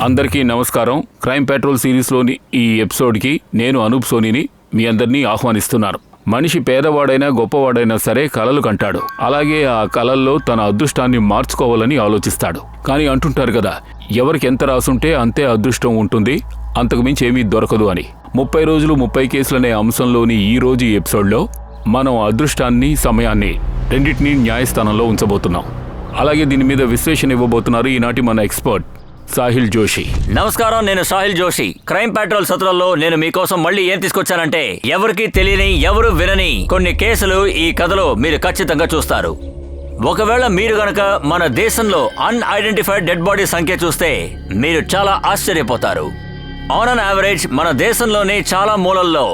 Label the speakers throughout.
Speaker 1: అందరికీ నమస్కారం. Crime petrol సిరీస్లోని ఈ ఎపిసోడ్కి నేను అనూప్ సోనీని మీ అందరినీ ఆహ్వానిస్తున్నాను. మనిషి పేదవాడైనా గొప్పవాడైనా సరే కలలు కంటాడు. అలాగే ఆ కలల్లో తన అదృష్టాన్ని మార్చుకోవాలని ఆలోచిస్తాడు. కానీ అంటుంటారు కదా, ఎవరికి ఎంత రాసుంటే అంతే అదృష్టం ఉంటుంది, అంతకుమించి ఏమీ దొరకదు అని. 30 రోజులు 30 కేసులనే అంశంలోని ఈ రోజు ఈ ఎపిసోడ్లో మనం అదృష్టాన్ని, సమయాన్ని రెండింటినీ న్యాయస్థానంలో ఉంచబోతున్నాం. అలాగే దీని మీద విశ్లేషణ ఇవ్వబోతున్నారు ఈనాటి మన ఎక్స్పర్ట్ సాహిల్ జోషి.
Speaker 2: నమస్కారం, నేను సాహిల్ జోషి. క్రైమ్ పెట్రోల్ సత్రంలో నేను మీకోసం మళ్ళీ ఏం తీసుకొచ్చానంటే, ఎవరికి తెలియని, ఎవరు వినని కొన్ని కేసులు ఈ కథలో మీరు ఖచ్చితంగా చూస్తారు. ఒకవేళ మీరు గనక మన దేశంలో అన్ఐడెంటిఫైడ్ డెడ్ బాడీ సంఖ్య చూస్తే మీరు చాలా ఆశ్చర్యపోతారు. ఆన్ అన్ యావరేజ్ మన దేశంలోని చాలా మూలల్లో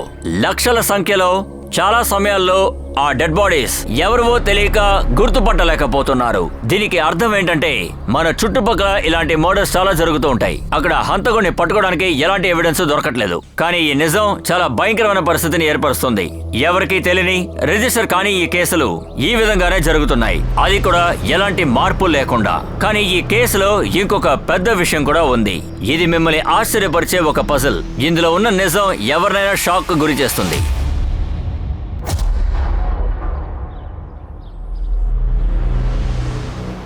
Speaker 2: లక్షల సంఖ్యలో చాలా సమయాల్లో ఆ డెడ్ బాడీస్ ఎవరివో తెలియక గుర్తుపట్టలేకపోతున్నారు. దీనికి అర్థం ఏంటంటే, మన చుట్టుపక్కల ఇలాంటి మర్డర్స్ చాలా జరుగుతూ ఉంటాయి. అక్కడ హంతకుడిని పట్టుకోవడానికి ఎలాంటి ఎవిడెన్స్ దొరకట్లేదు. కానీ ఈ నిజం చాలా భయంకరమైన పరిస్థితిని ఏర్పరుస్తుంది. ఎవరికీ తెలియని, రిజిస్టర్ కానీ ఈ కేసులు ఈ విధంగానే జరుగుతున్నాయి, అది కూడా ఎలాంటి మార్పు లేకుండా. కానీ ఈ కేసులో ఇంకొక పెద్ద విషయం కూడా ఉంది. ఇది మిమ్మల్ని ఆశ్చర్యపరిచే ఒక పజిల్. ఇందులో ఉన్న నిజం ఎవరినైనా షాక్ గురి చేస్తుంది.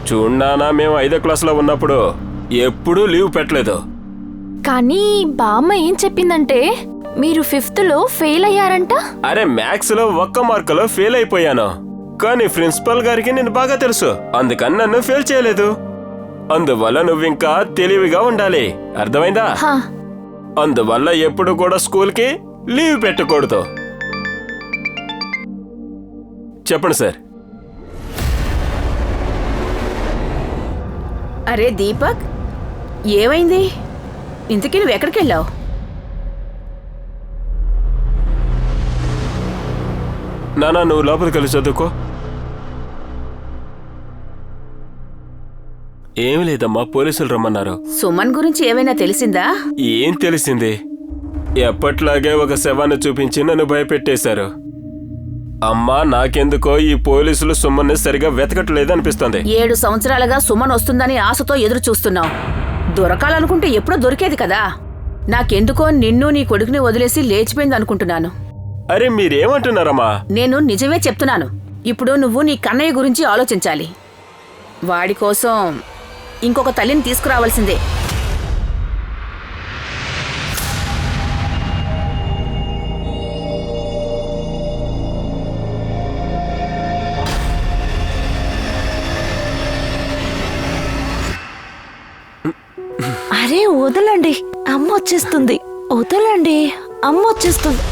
Speaker 3: చూడానా, మేము 5వ క్లాసులో ఉన్నప్పుడు ఎప్పుడూ లీవ్ పెట్టలేదు.
Speaker 4: కానీ బామ్మ ఏం చెప్పిందంటే మీరు 5th లో ఫెయిల్ అయ్యారంట.
Speaker 3: అరే, మ్యాథ్స్ లో 1 మార్కులో ఫెయిల్ అయిపోయాను. కానీ ప్రిన్సిపల్ గారికి నేను బాగా తెలుసు, అందుకని నన్ను ఫెయిల్ చేయలేదు. అందువల్ల నువ్వింకా తెలివిగా ఉండాలి, అర్థమైందా? అందువల్ల ఎప్పుడు కూడా స్కూల్ కి లీవ్ పెట్టకూడదు. చెప్పండి సార్.
Speaker 5: అరే దీపక్, ఏమైంది? ఇంతకీ నువ్వు ఎక్కడికి వెళ్ళావు?
Speaker 3: నానా, నువ్వు లోపలికి వెళ్ళి చదువుకో. ఏమి లేదమ్మా, పోలీసులు రమ్మన్నారు.
Speaker 5: సుమన్ గురించి ఏమైనా తెలిసిందా?
Speaker 3: ఏం తెలిసింది? ఎప్పట్లాగే ఒక శవాన్ని చూపించి నన్ను భయపెట్టేశారు. అమ్మా, నాకెందుకో ఈ పోలీసులు సుమన్ని సరిగా వెతకట్లేదు అనిపిస్తుంది.
Speaker 5: 7 సంవత్సరాలుగా సుమన్ వస్తుందని ఆశతో ఎదురు చూస్తున్నావు. దొరకాలనుకుంటే ఎప్పుడో దొరికేది కదా. నాకెందుకో నిన్ను నీ కొడుకుని వదిలేసి లేచిపోయింది అనుకుంటున్నాను.
Speaker 3: అరే, మీరేమంటున్నారమ్మా?
Speaker 5: నేను నిజమే చెప్తున్నాను. ఇప్పుడు నువ్వు నీ కన్నయ్య గురించి ఆలోచించాలి. వాడి కోసం ఇంకొక తల్లిని తీసుకురావాల్సిందే.
Speaker 4: అరే వదలండి, అమ్మ వచ్చేస్తుంది. వదలండి, అమ్మ వచ్చేస్తుంది.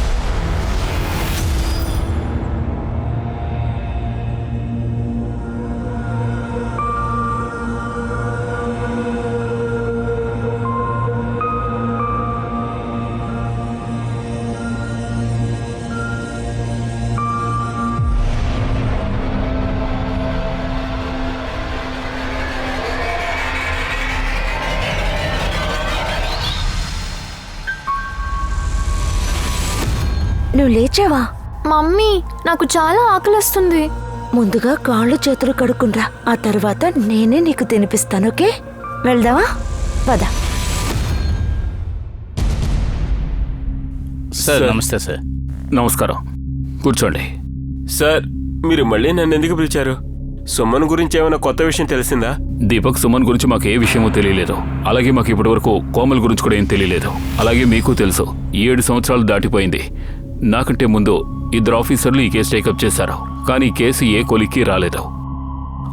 Speaker 6: నువ్వు లేచావా?
Speaker 4: మమ్మీ, నాకు చాలా ఆకలిస్తుంది.
Speaker 6: ముందుగా కాళ్ళు చేతులు కడుక్కుండ్రా, ఆ తర్వాత నేనే నీకు తినిపిస్తాను. ఓకే, వెళ్దామా? పద.
Speaker 1: సార్ నమస్తే. సార్ నమస్కారం, కూర్చోండి.
Speaker 3: సార్, మీరు మళ్ళీ నన్ను ఎందుకు పిలిచారు? సుమన్ గురించి ఏమైనా కొత్త విషయం తెలిసిందా?
Speaker 1: దీపక్, సుమన్ గురించి మాకు ఏ విషయమూ తెలియలేదు. అలాగే మాకు ఇప్పటి వరకు కోమల్ గురించి కూడా ఏం తెలియలేదు. అలాగే మీకు తెలుసు, 7 సంవత్సరాలు దాటిపోయింది. నాకంటే ముందు 2 ఆఫీసర్లు ఈ కేసు టేకప్ చేశారు. కానీ ఈ కేసు ఏ కొలిక్కి రాలేదు.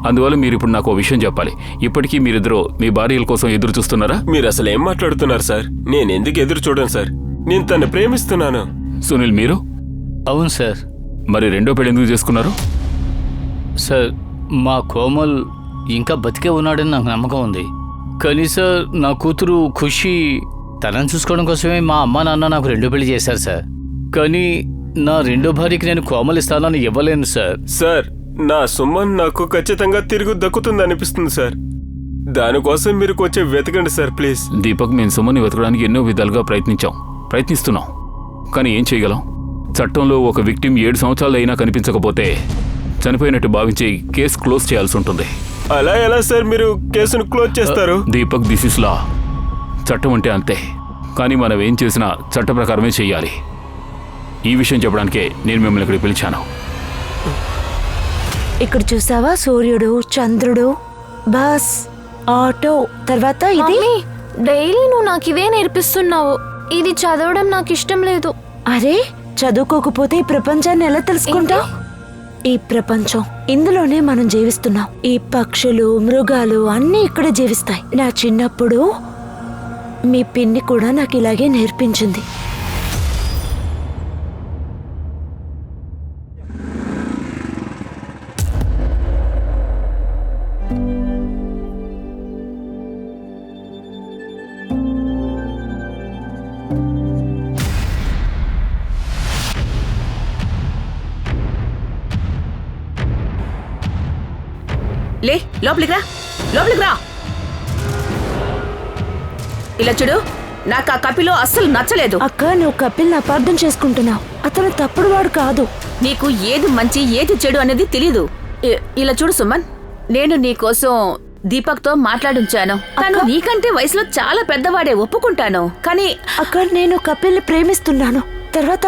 Speaker 1: అందువల్ల మీరు ఇప్పుడు నాకు ఓ విషయం చెప్పాలి. ఇప్పటికీ మీరిద్దరూ మీ భార్యల కోసం ఎదురు చూస్తున్నారా?
Speaker 3: మీరు అసలు ఏం మాట్లాడుతున్నారు సార్? నేను ఎందుకు ఎదురు చూడను సార్? నేను తను ప్రేమిస్తున్నాను.
Speaker 1: సునీల్, మీరు?
Speaker 7: అవును సార్.
Speaker 1: మరి రెండో పెళ్లి ఎందుకు చేసుకున్నారు?
Speaker 7: సార్, మా కోమల్ ఇంకా బతికే ఉన్నాడని నాకు నమ్మకం ఉంది. కానీ సార్, నా కూతురు ఖుషి తనని చూసుకోవడం కోసమే మా అమ్మ నాన్న నాకు 2 పెళ్లి చేశారు సార్. కానీ నా 2వ భార్యకి నేను కోమల్ ఇస్తానని ఇవ్వలేను సార్.
Speaker 3: సార్, నా సుమన్ నాకు ఖచ్చితంగా తిరిగి దక్కుతుంది అనిపిస్తుంది సార్. దానికోసం మీరు కొంచెం వెతకండి సార్, ప్లీజ్.
Speaker 1: దీపక్, మేము సుమన్ని వెతకడానికి ఎన్నో విధాలుగా ప్రయత్నిస్తున్నాం. కానీ ఏం చేయగలం? చట్టంలో ఒక విక్టిమ్ 7 సంవత్సరాలు అయినా కనిపించకపోతే చనిపోయినట్టు భావించి కేసు క్లోజ్ చేయాల్సి ఉంటుంది.
Speaker 3: అలా ఎలా సార్ మీరు కేసును క్లోజ్ చేస్తారు?
Speaker 1: దీపక్, దిస్ ఇస్ లా. చట్టం అంటే అంతే. కానీ మనం ఏం చేసినా చట్ట ప్రకారమే చెయ్యాలి. ఈ విషయం చెప్పడానికే నేను మిమ్మల్ని ఇక్కడ పిలిచాను.
Speaker 6: ఇక్కడ చూసావా, సూర్యుడు, చంద్రుడు, బస్, ఆటో, తర్వాత ఇది.
Speaker 4: మమ్మీ, డైలీ నువ్వు నాకు ఇవే నేర్పిస్తున్నావు. ఇది చదవడం నాకు ఇష్టం లేదు.
Speaker 6: అరే, చదువుకోకపోతే ఈ ప్రపంచాన్ని ఎలా తెలుసుకుంటావు? ఈ ప్రపంచం, ఇందులోనే మనం జీవిస్తున్నాం. ఈ పక్షులు, మృగాలు అన్నీ ఇక్కడే జీవిస్తాయి. నా చిన్నప్పుడు మీ పిన్ని కూడా నాకు ఇలాగే నేర్పించింది.
Speaker 5: లే, లోపలికి రా, లోపలికి రా. ఇలా చూడు, నాకు ఆ కపిలో అస్సలు నచ్చలేదు.
Speaker 6: అక్క, నువ్వు కపిల్ని అపార్థం చేసుకుంటున్నావు. అతను తప్పుడు వాడు కాదు.
Speaker 5: నీకు ఏది మంచి ఏది చెడు అనేది తెలీదు. ఇలా చూడు సుమన్, నేను నీకోసం దీపక్తో మాట్లాడుంచాను. తను నీకంటే వయసులో చాలా పెద్దవాడే, ఒప్పుకుంటాను. కానీ
Speaker 6: అక్క, నేను కపిల్ని ప్రేమిస్తున్నాను. తర్వాత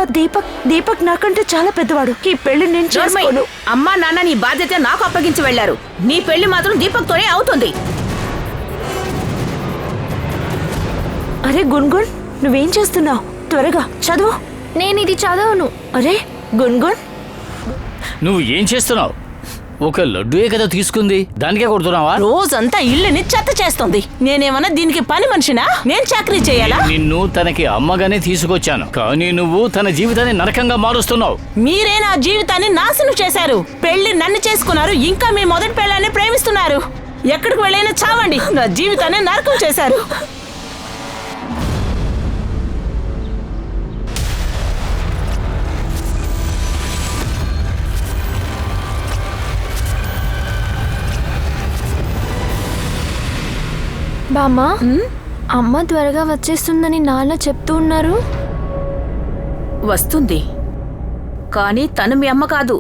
Speaker 6: దీపక్ నాకంటే చాలా పెద్దవాడు. ఈ పెళ్లి నేను చేసుకోను.
Speaker 5: అమ్మా నాన్న నీ బాధ్యత నాకు అప్పగించి వెళ్లారు. నీ పెళ్లి మాత్రం దీపక్తోనే అవుతుంది.
Speaker 6: అరే గున్గున్, నువ్వేం చేస్తున్నావు? త్వరగా చదువు.
Speaker 4: నేను ఇది చదవను.
Speaker 6: అరే గున్గున్,
Speaker 7: నువ్వు ఏం చేస్తున్నావు? ఒక లడ్డూయే కదా తీసుకుంది, దానికే కొడుతున్నావా?
Speaker 8: రోజంతా ఇల్లుని చెత్త చేస్తుంది. నేనేమన్నా దీనికి పని మనిషినా? నేను చాకరీ చేయాలా?
Speaker 7: నిన్ను తనకి అమ్మగానే తీసుకొచ్చాను, కానీ నువ్వు తన జీవితాన్ని నరకంగా మారుస్తున్నావు.
Speaker 8: మీరే నా జీవితాన్ని నాశనం చేశారు. పెళ్లి నన్ను చేసుకున్నారు, ఇంకా మీ మొదటి పెళ్ళాన్ని ప్రేమిస్తున్నారు. ఎక్కడికి వెళ్ళైనా చావండి, నా జీవితాన్ని నరకం చేశారు.
Speaker 4: బామ్మ, అమ్మ త్వరగా వచ్చేస్తుందని నాన్న చెప్తూ ఉన్నారు.
Speaker 5: వస్తుంది, కానీ తను మీ అమ్మ కాదు,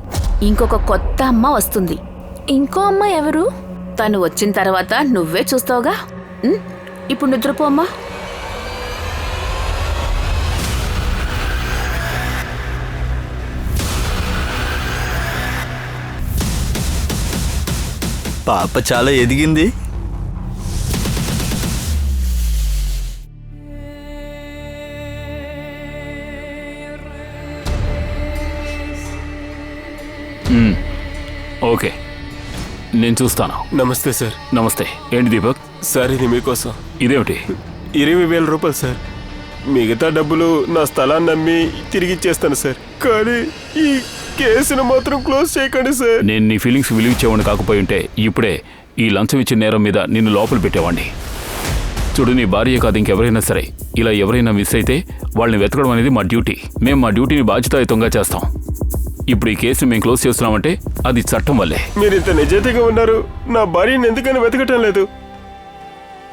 Speaker 5: ఇంకొక కొత్త అమ్మ వస్తుంది.
Speaker 4: ఇంకో అమ్మ ఎవరు?
Speaker 5: తను వచ్చిన తర్వాత నువ్వే చూస్తావుగా. ఇప్పుడు నిద్రపో అమ్మా.
Speaker 9: పాప చాలా ఎదిగింది.
Speaker 1: ఓకే, నేను చూస్తాను.
Speaker 3: నమస్తే సార్.
Speaker 1: నమస్తే. ఏంటి దీపక్?
Speaker 3: సార్, ఇది మీకోసం.
Speaker 1: ఇదేమిటి?
Speaker 3: 20,000 రూపాయలు సార్. మిగతా డబ్బులు నా స్థలాన్ని అమ్మి తిరిగి ఇచ్చేస్తాను సార్. కానీ ఈ కేసును మాత్రం క్లోజ్ చేయకండి సార్.
Speaker 1: నేను నీ ఫీలింగ్స్ విలువ ఇచ్చేవాడిని కాకపోయి ఉంటే ఇప్పుడే ఈ లంచం ఇచ్చిన నేరం మీద నిన్ను లోపల పెట్టేవాడిని. చూడు, నీ భార్య కాదు ఇంకెవరైనా సరే ఇలా ఎవరైనా మిస్ అయితే వాళ్ళని వెతకడం అనేది మా డ్యూటీ. మేము మా డ్యూటీని బాధ్యతాయుతంగా చేస్తాం. ఇప్పుడు ఈ కేసుని మేము క్లోజ్ చేస్తున్నామంటే అది చట్టం వల్లే.
Speaker 3: మీరు ఇంత నిజాయితీగా ఉన్నారు, నా భార్యను ఎందుకని వెతకటం లేదు?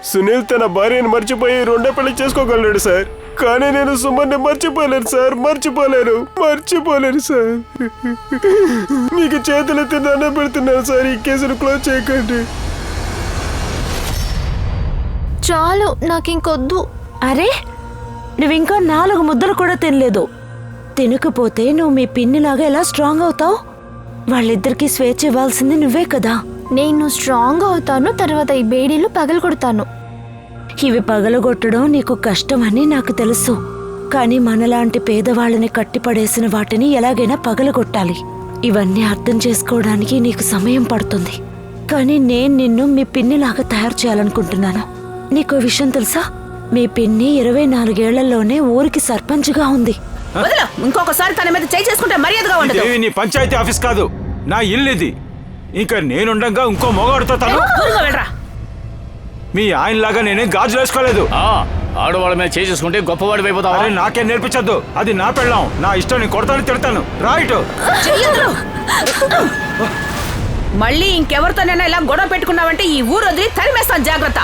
Speaker 3: సునీల్ తన భార్యను మర్చిపోయి రెండో పెళ్లి చేసుకోగలడు సార్. కానీ నేను సుమన్ని మర్చిపోలేను సార్, మర్చిపోలేను సార్. మీకు చేతులెత్తి దండం పెడుతున్నాను సార్, ఈ కేసును క్లోజ్ చేయకండి.
Speaker 4: చాలు, నాకు ఇంకొద్దు.
Speaker 6: అరే, నువ్వింకా 4 ముద్దలు కూడా తినలేదు. తినకపోతే నువ్వు మీ పిన్నిలాగా ఎలా స్ట్రాంగ్ అవుతావు? వాళ్ళిద్దరికీ స్వేచ్ఛ ఇవ్వాల్సింది నువ్వే కదా.
Speaker 4: నేను స్ట్రాంగ్ అవుతాను, తర్వాత ఈ బేడీలు పగలగొడతాను.
Speaker 6: ఇవి పగలగొట్టడం నీకు కష్టమని నాకు తెలుసు. కానీ మనలాంటి పేదవాళ్ళని కట్టిపడేసిన వాటిని ఎలాగైనా పగలగొట్టాలి. ఇవన్నీ అర్థం చేసుకోవడానికి నీకు సమయం పడుతుంది. కానీ నేను నిన్ను మీ పిన్నిలాగా తయారు చేయాలనుకుంటున్నాను. నీకో విషయం తెలుసా? మీ పిన్ని 24 ఏళ్లలోనే ఊరికి సర్పంచ్గా ఉంది.
Speaker 5: వదలు, ఇంకొకసారి తన మీద చేయి చేసుకుంటే మర్యాదగా ఉండదు.
Speaker 10: ఇది నీ పంచాయతీ ఆఫీస్ కాదు, నా ఇల్లు ఇది. ఇంకా నేనుండగా ఇంకో మొగాడుతో తను.
Speaker 5: దూరంగా వెళ్ళరా.
Speaker 10: మీ ఆయనలాగా నేనే గాజులు వేసుకోలేదు.
Speaker 7: ఆడవాళ్ళ మీద చేసుకుంటే గొప్పవాడి అయిపోతావా?
Speaker 10: అరే, నాకేం నేర్పించద్దు. అది నా పెళ్ళాం, నా ఇష్టం. నేను కొడతాను, తిడతాను. రైట్.
Speaker 5: మళ్ళీ ఇంకెవరితోనైనా ఇలా గొడవ పెట్టుకున్నావంటే ఈ ఊరు వదిలి తరిమేస్తాను, జాగ్రత్త.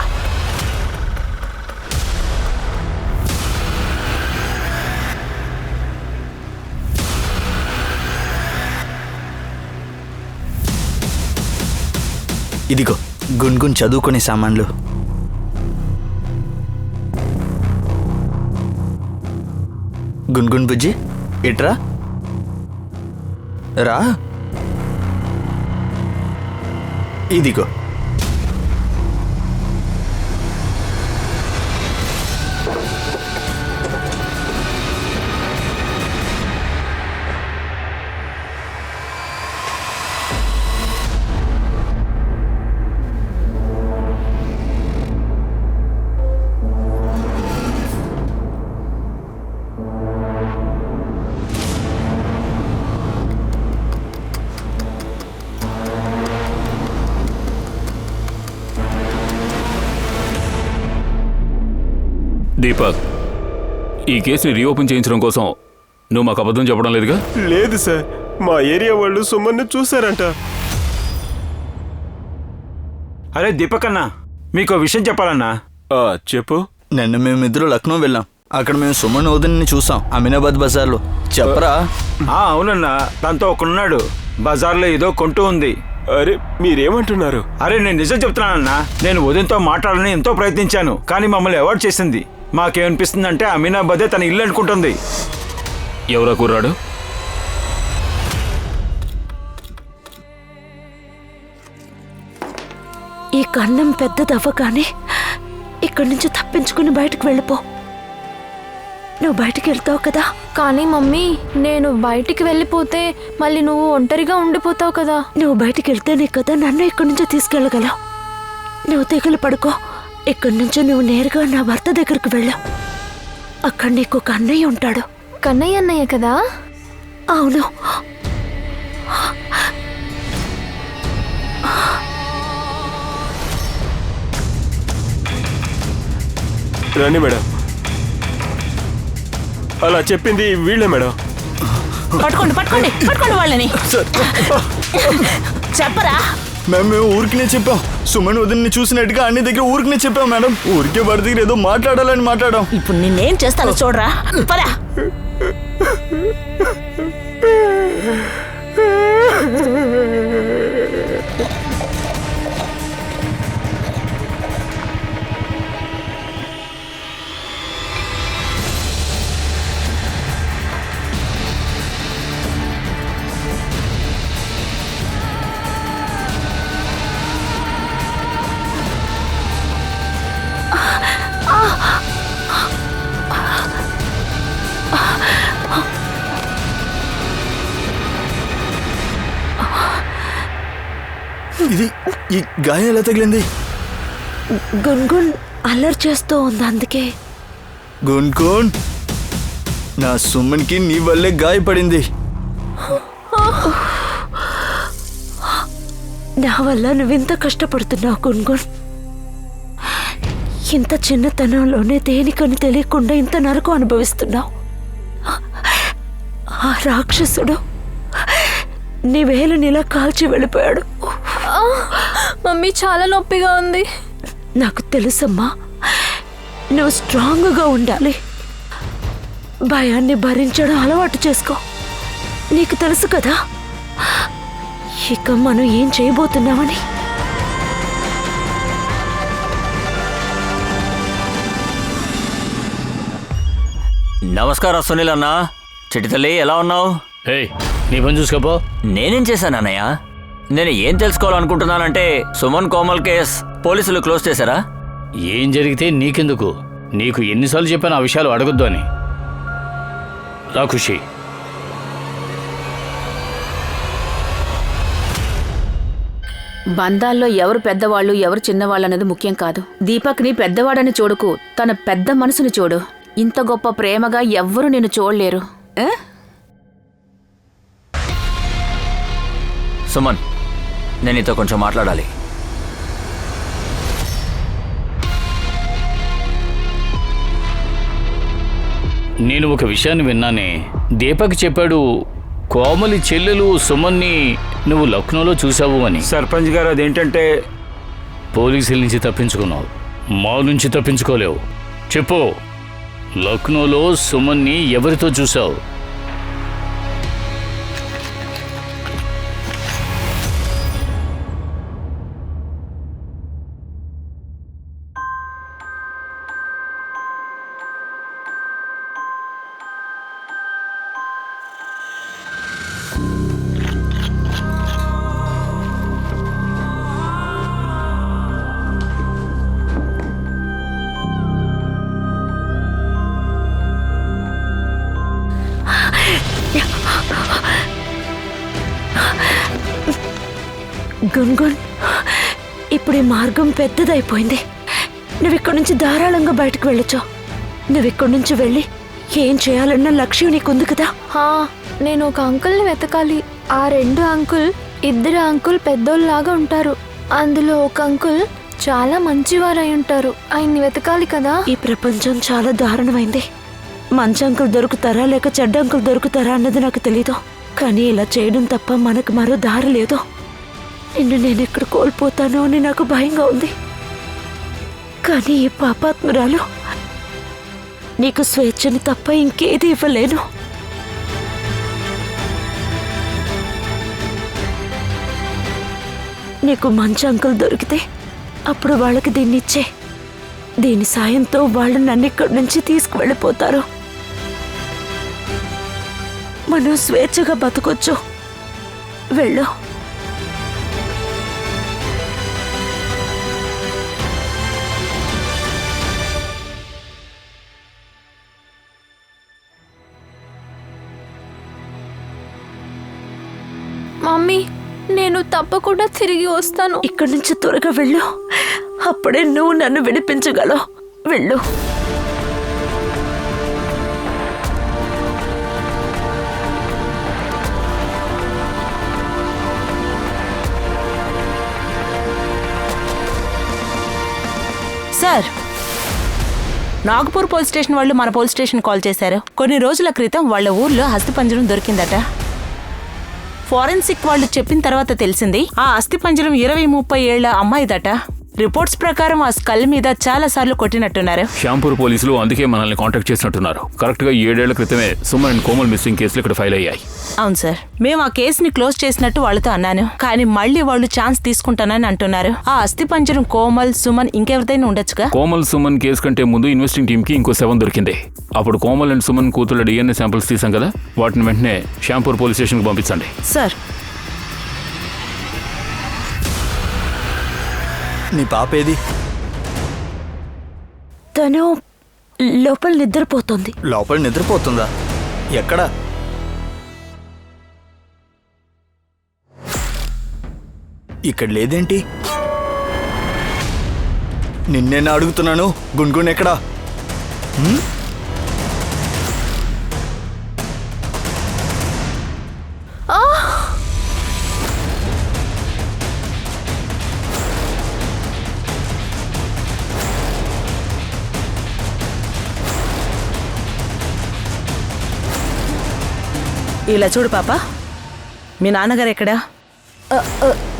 Speaker 9: ఇదిగో గున్గున్ చదువుకునే సామాన్లు. గున్గున్ బుజ్జి ఇట్రా రా. ఇదిగో.
Speaker 1: దీపక్, ఈ కేసుని రీఓపెన్ చేయించడం కోసం నువ్వు మాకు అబద్ధం చెప్పడం లేదుగా?
Speaker 3: లేదు సార్, మా ఏరియా వాళ్ళు సుమన్ని చూశారంట.
Speaker 10: అరే దీపక్ అన్నా, మీకు విషయం చెప్పాలన్నా.
Speaker 3: చెప్పు.
Speaker 9: నిన్న మేమిద్దరు లక్నో వెళ్ళాం. అక్కడ మేము సుమన్ వదిన్ని చూసాం అమీనాబాద్ బజార్లో. చెప్పరా?
Speaker 10: అవునన్నా, దాంతో ఒకడున్నాడు బజార్లో ఏదో కొంటూ ఉంది.
Speaker 3: అరే మీరేమంటున్నారు?
Speaker 10: అరే నేను నిజం చెప్తున్నానన్నా. నేను ఉదయంతో మాట్లాడాలని ఎంతో ప్రయత్నించాను, కానీ మమ్మల్ని అవాయిడ్ చేసింది. మాకేమనిపిస్తుందంటే అమీనాబాదే తన ఇల్లు అనుకుంటుంది.
Speaker 1: ఎవరా కుర్రాడు?
Speaker 6: ఈ కన్నం పెద్దదవ్వగానే ఇక్కడి నుంచి తప్పించుకుని బయటకు వెళ్ళిపో. నువ్వు బయటికి వెళ్తావు కదా.
Speaker 4: కానీ మమ్మీ, నేను బయటికి వెళ్ళిపోతే మళ్ళీ నువ్వు ఒంటరిగా ఉండిపోతావు కదా.
Speaker 6: నువ్వు బయటికి వెళ్తేనే కదా నన్ను ఇక్కడి నుంచి తీసుకెళ్ళగలవు. నువ్వు తెగులు పడుకో. ఇక్కడి నుంచి నువ్వు నేరుగా నా భర్త దగ్గరికి వెళ్ళావు. అక్కడ నీకు ఒక అన్నయ్య ఉంటాడు.
Speaker 4: కన్నయ్య అన్నయ్య కదా?
Speaker 6: అవును.
Speaker 3: రండి మేడం. అలా చెప్పింది వీళ్ళే మేడం.
Speaker 8: పట్టుకోండి పట్టుకోండి పట్టుకోండి వాళ్ళని. చెప్పరా?
Speaker 9: మేము ఊరికినే చెప్పాం. సుమన్ వదిన్ని చూసినట్టుగా అన్ని దగ్గర ఊరికినే చెప్పాం మేడం. ఊరికే వాడి దగ్గర ఏదో మాట్లాడాలని మాట్లాడాం.
Speaker 8: ఇప్పుడు నిన్నేం చేస్తానో చూడరా. పరా.
Speaker 9: ఇది ఈ గాయం ఎలా తగిలింది?
Speaker 6: గున్గున్ అల్లరి చేస్తూ ఉంది, అందుకే.
Speaker 9: గున్గున్, నా సుమన్కి నీ వల్లే గాయపడింది.
Speaker 6: నా వల్ల నువ్వింత కష్టపడుతున్నావు గున్గున్. ఇంత చిన్నతనంలోనే దేనికని తెలియకుండా ఇంత నరకం అనుభవిస్తున్నావు. ఆ రాక్షసుడు నీ వేలుని ఇలా కాల్చి వెళ్ళిపోయాడు.
Speaker 4: మమ్మీ, చాలా నొప్పిగా ఉంది.
Speaker 6: నాకు తెలుసమ్మా, నువ్వు స్ట్రాంగ్గా ఉండాలి. భయాన్ని భరించడం అలవాటు చేసుకో. నీకు తెలుసు కదా ఇక మనం ఏం చేయబోతున్నామని.
Speaker 2: నమస్కారం సునీల్ అన్నా. చిట్టి తల్లి, ఎలా ఉన్నావు?
Speaker 7: ఏయ్, నీ పని చూసుకోపో.
Speaker 2: నేనేం చేశాను అన్నయ్య? నేను ఏం తెలుసుకోవాలనుకుంటున్నానంటే, సుమన్ కోమల్ కేస్ పోలీసులు క్లోజ్ చేశారా?
Speaker 7: ఏం జరిగితే నీకెందుకు? నీకు ఎన్నిసార్లు చెప్పాను ఆ విషయాలు అడగొద్దు అని. రా ఖుషి.
Speaker 5: బంధాల్లో ఎవరు పెద్దవాళ్ళు ఎవరు చిన్నవాళ్ళు అనేది ముఖ్యం కాదు. దీపక్ని పెద్దవాడని చూడకు, తన పెద్ద మనసుని చూడు. ఇంత గొప్ప ప్రేమగా ఎవ్వరూ నిన్ను చూడలేరు.
Speaker 2: సుమన్, నేను నీతో కొంచెం మాట్లాడాలి.
Speaker 7: నేను ఒక విషయాన్ని విన్నానే. దీపక్ చెప్పాడు కోమలి చెల్లెలు సుమన్ని నువ్వు లక్నోలో చూసావు అని.
Speaker 10: సర్పంచ్ గారు, అదేంటంటే
Speaker 7: పోలీసుల నుంచి తప్పించుకున్నావు, మా నుంచి తప్పించుకోలేవు. చెప్పు, లక్నోలో సుమన్ని ఎవరితో చూసావు?
Speaker 6: గున్గున్, ఇప్పుడు ఈ మార్గం పెద్దదైపోయింది. నువ్విక్కడి నుంచి ధారాళంగా బయటకు వెళ్ళొచ్చు. నువ్విక్కడి నుంచి వెళ్ళి ఏం చేయాలన్న లక్ష్యం నీకుంది కదా.
Speaker 4: నేను ఒక అంకుల్ని వెతకాలి. ఆ 2 అంకుల్, 2 అంకుల్ పెద్దోళ్ళలాగా ఉంటారు. అందులో ఒక అంకుల్ చాలా మంచివారై ఉంటారు. ఆయన్ని వెతకాలి కదా.
Speaker 6: ఈ ప్రపంచం చాలా దారుణమైంది. మంచి అంకుల్ దొరుకుతారా లేక చెడ్డ అంకుల్ దొరుకుతారా అన్నది నాకు తెలీదు. కానీ ఇలా చేయడం తప్ప మనకు మరో దారి లేదు. నిన్ను నేను ఎక్కడ కోల్పోతానో అని నాకు భయంగా ఉంది. కానీ ఈ పాపాత్మురాలు నీకు స్వేచ్ఛని తప్ప ఇంకేది ఇవ్వలేను. నీకు మంచి అంకుల్ దొరికితే అప్పుడు వాళ్ళకి దీన్ని ఇచ్చే. దీని సాయంతో వాళ్ళు నన్ను ఇక్కడి నుంచి తీసుకువెళ్ళిపోతారు. మనం స్వేచ్ఛగా బతకొచ్చు. వెళ్ళు.
Speaker 4: మమ్మీ, నేను తప్పకుండా తిరిగి వస్తాను.
Speaker 6: ఇక్కడి నుంచి త్వరగా వెళ్ళు. అప్పుడే నువ్వు నన్ను విడిపించగలవు. వెళ్ళు.
Speaker 8: సార్, నాగపూర్ పోలీస్ స్టేషన్ వాళ్ళు మన పోలీస్ స్టేషన్ కాల్ చేశారు. కొన్ని రోజుల క్రితం వాళ్ళ ఊర్లో అస్థిపంజరం దొరికిందట. ఫోరెన్సిక్ వాళ్ళు చెప్పిన తర్వాత తెలిసింది ఆ అస్థిపంజరం 20-30 ఏళ్ల అమ్మాయిదట. రిపోర్ట్స్ ప్రకారం ఆ స్కల్ మీద చాలా సార్లు కొట్టినట్టున్నారు.
Speaker 1: శ్యాంపూర్ పోలీసులు అందుకే మనల్ని కాంటాక్ట్ చేసినట్టున్నారు. కరెక్ట్ గా 7 ఏళ్ల క్రితమే సుమన్ అండ్ కోమల్ మిస్సింగ్ కేసులు ఇక్కడ ఫైల్ అయ్యాయి.
Speaker 8: అవును సార్, మేము ఆ కేసుని క్లోజ్ చేసినట్టు వాళ్ళతో అన్నాను. కానీ మళ్ళీ వాళ్ళు ఛాన్స్ తీసుకుంటానని అంటున్నారు. ఆ అస్థిపంజరం కోమల్, సుమన్ ఇంకెవరిదైనా ఉండొచ్చుగా.
Speaker 1: కోమల్ సుమన్ కేసు కంటే ముందు ఇన్వెస్టింగ్ టీమ్ కి ఇంకో 7 దొరికింది. అప్పుడు కోమల్ అండ్ సుమన్ కూతుళ్ళ DNA శాంపిల్స్ తీసాం కదా, వాటిని వెంటనే శ్యాంపూర్ పోలీస్ స్టేషన్ కి పంపించండి.
Speaker 8: సార్,
Speaker 9: నీ పాప ఏది?
Speaker 6: తను లోపల నిద్రపోతుంది.
Speaker 9: లోపల నిద్రపోతుందా? ఎక్కడ? ఇక్కడ లేదేంటి? నిన్నేనా అడుగుతున్నాను. గున్గున్ ఎక్కడా?
Speaker 8: ఇలా చూడు పాప, మీ నాన్నగారు ఎక్కడా?